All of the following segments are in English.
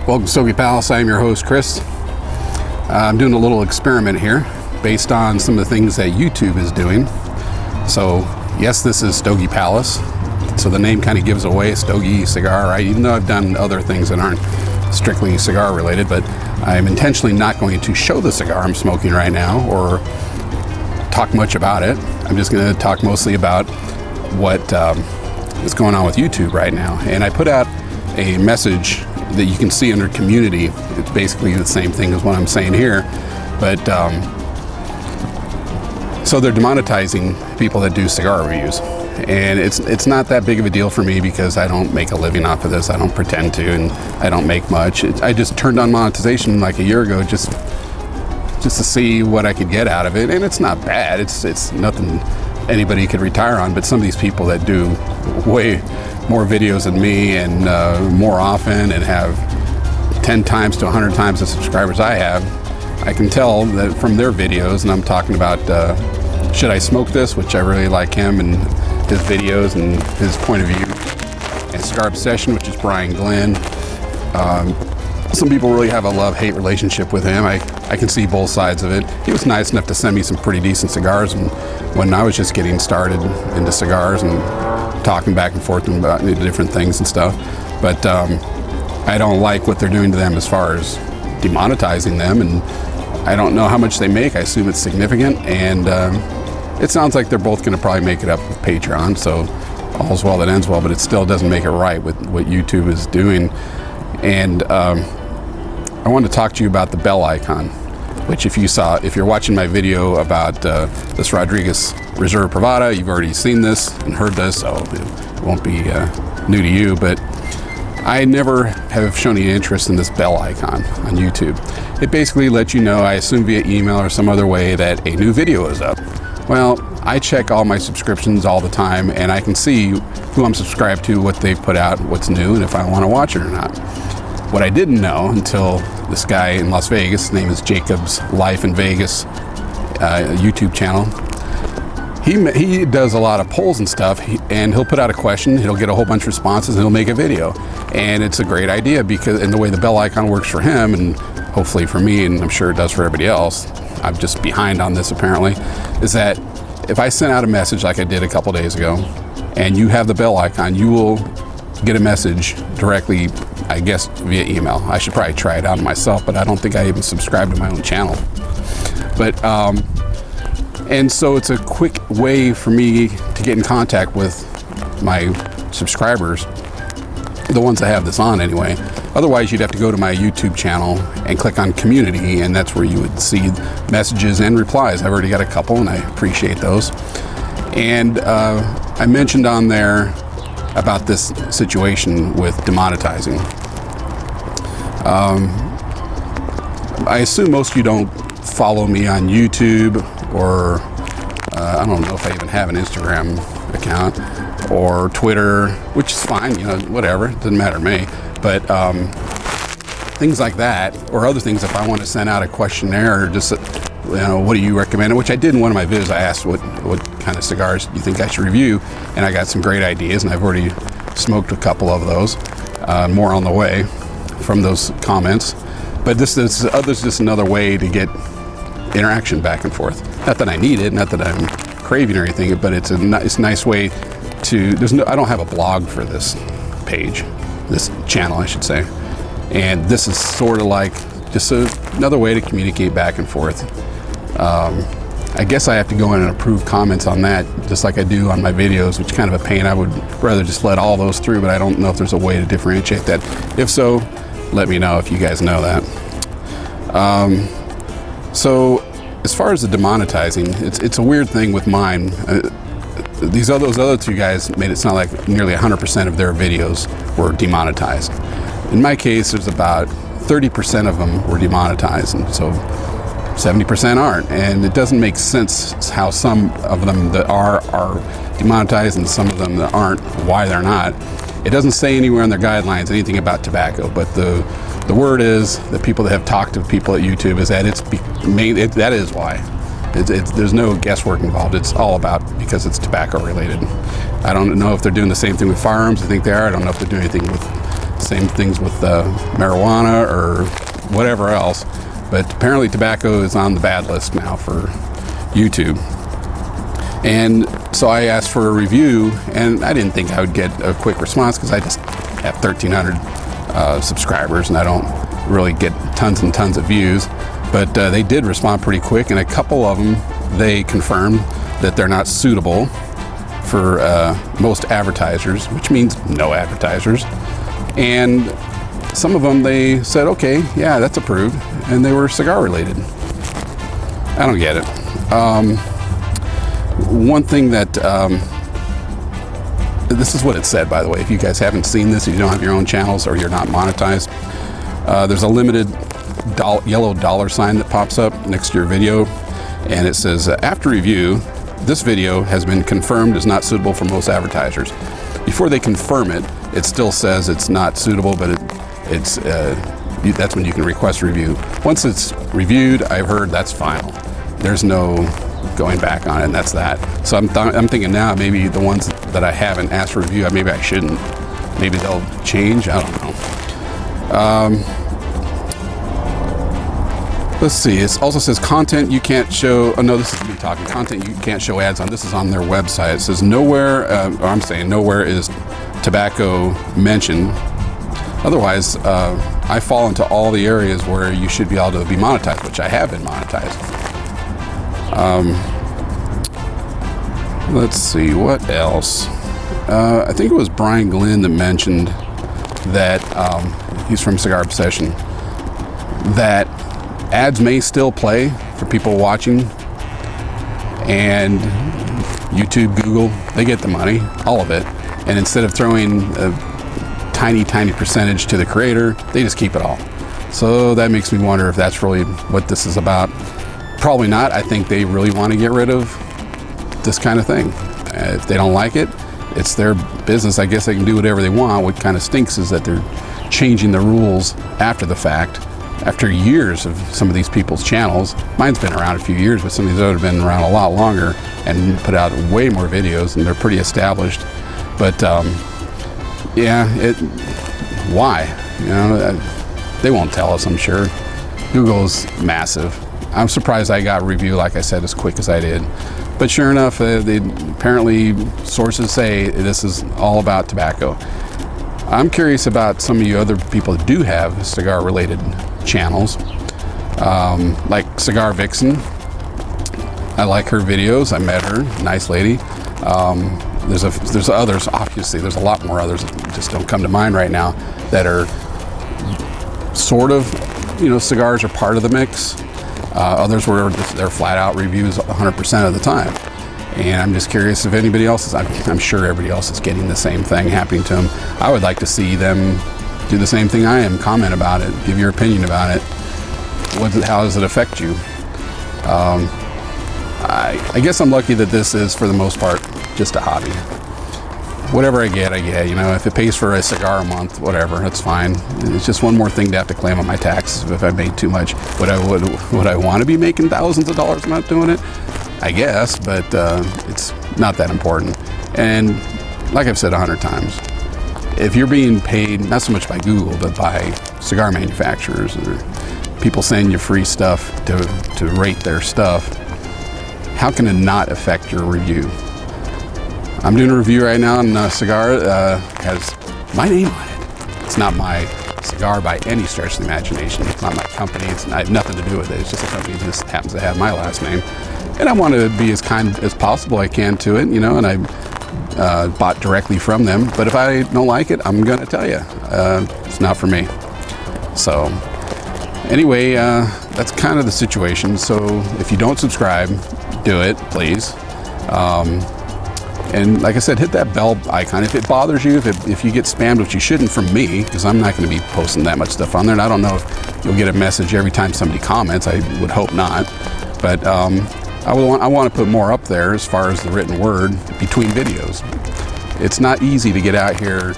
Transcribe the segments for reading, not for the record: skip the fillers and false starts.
Welcome to Stogie Palace. I am your host, Chris. I'm doing a little experiment here based on some of the things that YouTube is doing. So, yes, this is Stogie Palace. So the name kind of gives away Stogie Cigar, right? Even though I've done other things that aren't strictly cigar related, but I'm intentionally not going to show the cigar I'm smoking right now or talk much about it. I'm just going to talk mostly about what is going on with YouTube right now. And I put out a message that you can see under community. It's basically the same thing as what I'm saying here, but so they're demonetizing people that do cigar reviews, and it's not that big of a deal for me because I don't make a living off of this. I don't pretend to, and I don't make much. I just turned on monetization like a year ago just to see what I could get out of it, and it's not bad. It's nothing anybody could retire on, but some of these people that do way more videos than me and more often and have 10 times to 100 times the subscribers I have, I can tell that from their videos, and I'm talking about Should I Smoke This, which I really like him and his videos and his point of view, and Cigar Obsession, which is Brian Glenn. Some people really have a love-hate relationship with him. I can see both sides of it. He was nice enough to send me some pretty decent cigars when I was just getting started into cigars and talking back and forth about different things and stuff. But I don't like what they're doing to them as far as demonetizing them, and I don't know how much they make. I assume it's significant, and it sounds like they're both going to probably make it up with Patreon, so all's well that ends well, but it still doesn't make it right with what YouTube is doing. And I want to talk to you about the bell icon, which if you're watching my video about this Rodriguez Reserve Privada, you've already seen this and heard this, so it won't be new to you, but I never have shown any interest in this bell icon on YouTube. It basically lets you know, I assume via email or some other way, that a new video is up. Well, I check all my subscriptions all the time, and I can see who I'm subscribed to, what they've put out, what's new, and if I want to watch it or not. What I didn't know until this guy in Las Vegas, his name is Jacob's Life in Vegas YouTube channel. He does a lot of polls and stuff, and he'll put out a question, he'll get a whole bunch of responses, and he'll make a video. And it's a great idea because in the way the bell icon works for him, and hopefully for me, and I'm sure it does for everybody else, I'm just behind on this apparently, is that if I sent out a message like I did a couple days ago, and you have the bell icon, you will get a message directly, I guess, via email. I should probably try it out myself, but I don't think I even subscribe to my own channel. But and so it's a quick way for me to get in contact with my subscribers, the ones that have this on anyway. Otherwise, you'd have to go to my YouTube channel and click on community, and that's where you would see messages and replies. I've already got a couple, and I appreciate those. And I mentioned on there about this situation with demonetizing. I assume most of you don't follow me on YouTube, or I don't know if I even have an Instagram account, or Twitter, which is fine, whatever, it doesn't matter to me. But things like that, or other things, if I want to send out a questionnaire, or just what do you recommend? Which I did in one of my videos. I asked what kind of cigars you think I should review, and I got some great ideas, and I've already smoked a couple of those, more on the way from those comments. But this is just another way to get interaction back and forth. Not that I need it, not that I'm craving or anything, but it's a nice way to. I don't have a blog for this page, this channel, I should say, and this is sort of like just another way to communicate back and forth. I guess I have to go in and approve comments on that, just like I do on my videos, which is kind of a pain. I would rather just let all those through, but I don't know if there's a way to differentiate that. If so, let me know if you guys know that. So as far as the demonetizing, it's a weird thing with mine. Those other two guys made it sound like nearly 100% of their videos were demonetized. In my case, there's about 30% of them were demonetized, and so 70% aren't, and it doesn't make sense how some of them that are demonetized and some of them that aren't, why they're not. It doesn't say anywhere in their guidelines anything about tobacco, but the word is that people that have talked to people at YouTube is that that is why. There's no guesswork involved. It's all about because it's tobacco related. I don't know if they're doing the same thing with firearms. I think they are. I don't know if they're doing anything with Same things with marijuana or whatever else. But apparently tobacco is on the bad list now for YouTube. And so I asked for a review, and I didn't think I would get a quick response because I just have 1,300 subscribers and I don't really get tons and tons of views. But they did respond pretty quick, and a couple of them, they confirmed that they're not suitable for most advertisers, which means no advertisers. And some of them, they said, okay, yeah, that's approved, and they were cigar related. I don't get it. One thing that, this is what it said, by the way. If you guys haven't seen this, if you don't have your own channels or you're not monetized, there's a limited yellow dollar sign that pops up next to your video, and it says, after review, this video has been confirmed as not suitable for most advertisers. Before they confirm it, it still says it's not suitable, but that's when you can request a review. Once it's reviewed, I've heard that's final. There's no going back on it, and that's that. So I'm thinking now, maybe the ones that I haven't asked for review, maybe I shouldn't. Maybe they'll change, I don't know. Let's see, it also says content you can't show, oh no, this is me talking, content you can't show ads on. This is on their website. It says nowhere, or I'm saying nowhere is tobacco mentioned. Otherwise, I fall into all the areas where you should be able to be monetized, which I have been monetized. Let's see, what else? I think it was Brian Glenn that mentioned that, he's from Cigar Obsession, that ads may still play for people watching, and YouTube, Google, they get the money, all of it. And instead of throwing a tiny percentage to the creator, they just keep it all. So that makes me wonder if that's really what this is about. Probably not. I think they really want to get rid of this kind of thing. If they don't like it, it's their business. I guess they can do whatever they want. What kind of stinks is that they're changing the rules after the fact, after years of some of these people's channels. Mine's been around a few years, but some of these others have been around a lot longer and put out way more videos, and they're pretty established. But yeah, why? You know, they won't tell us, I'm sure. Google's massive. I'm surprised I got a review, like I said, as quick as I did. But sure enough, apparently sources say this is all about tobacco. I'm curious about some of you other people that do have cigar-related channels, like Cigar Vixen. I like her videos. I met her, nice lady. There's others, obviously. There's a lot more others that just don't come to mind right now that are sort of, you know, cigars are part of the mix. Others were they're flat out reviews 100% of the time. And I'm just curious if anybody else is, I'm sure everybody else is getting the same thing happening to them. I would like to see them do the same thing I am, comment about it, give your opinion about it. How does it affect you? I guess I'm lucky that this is, for the most part, just a hobby. Whatever I get, you know, if it pays for a cigar a month, whatever, that's fine. It's just one more thing to have to claim on my taxes if I made too much. Would I want to be making thousands of dollars a month doing it? I guess, but it's not that important. And like I've said 100 times, if you're being paid, not so much by Google, but by cigar manufacturers or people sending you free stuff to rate their stuff, how can it not affect your review? I'm doing a review right now on a cigar has my name on it. It's not my cigar by any stretch of the imagination. It's not my company. I have nothing to do with it. It's just a company that just happens to have my last name. And I want to be as kind as possible I can to it, you know, and I bought directly from them. But if I don't like it, I'm going to tell you. It's not for me. So anyway, that's kind of the situation. So if you don't subscribe, do it, please. And like I said, hit that bell icon. If it bothers you, if you get spammed, which you shouldn't from me, because I'm not going to be posting that much stuff on there. And I don't know if you'll get a message every time somebody comments. I would hope not. But I want to put more up there as far as the written word between videos. It's not easy to get out here.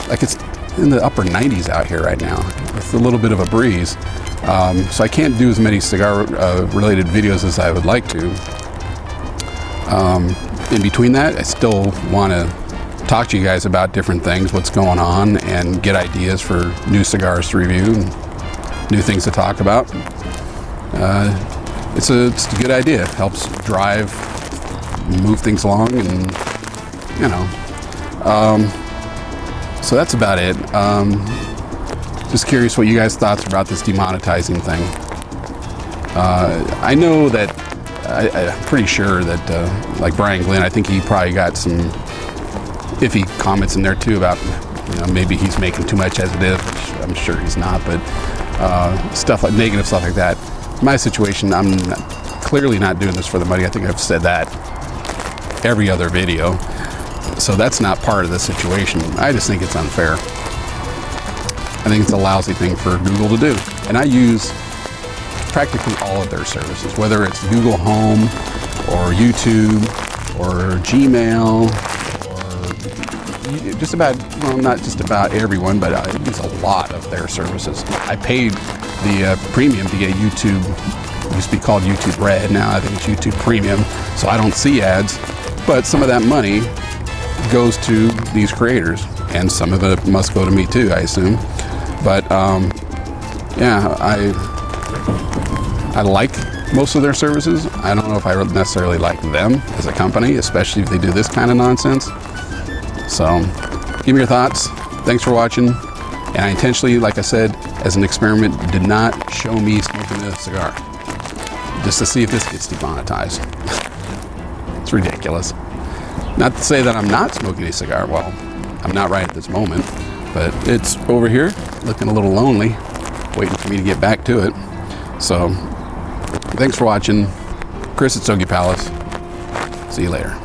Like, it's in the upper 90s out here right now with a little bit of a breeze. So I can't do as many cigar related videos as I would like to. In between that, I still want to talk to you guys about different things, what's going on, and get ideas for new cigars to review and new things to talk about. It's a good idea. It helps drive, move things along, and so that's about it. Just curious what you guys' thoughts about this demonetizing thing. I know that I'm pretty sure that like Brian Glenn, I think he probably got some iffy comments in there too about maybe he's making too much as it is, which I'm sure he's not, but stuff like negative stuff like that. My situation, I'm clearly not doing this for the money. I think I've said that every other video, so that's not part of the situation. I just think it's unfair. I think it's a lousy thing for Google to do, and I use practically all of their services, whether it's Google Home or YouTube or Gmail or just about, well, not just about everyone, but I use a lot of their services. I paid the premium to get YouTube. It used to be called YouTube Red, now I think it's YouTube Premium, so I don't see ads, but some of that money goes to these creators, and some of it must go to me too, I assume. But yeah, I like most of their services. I don't know if I necessarily like them as a company, especially if they do this kind of nonsense. So give me your thoughts. Thanks for watching. And I intentionally, like I said, as an experiment, did not show me smoking a cigar, just to see if this gets demonetized. It's ridiculous. Not to say that I'm not smoking a cigar. Well, I'm not right at this moment, but it's over here looking a little lonely, waiting for me to get back to it. So thanks for watching. Chris at Stogie Palace. See you later.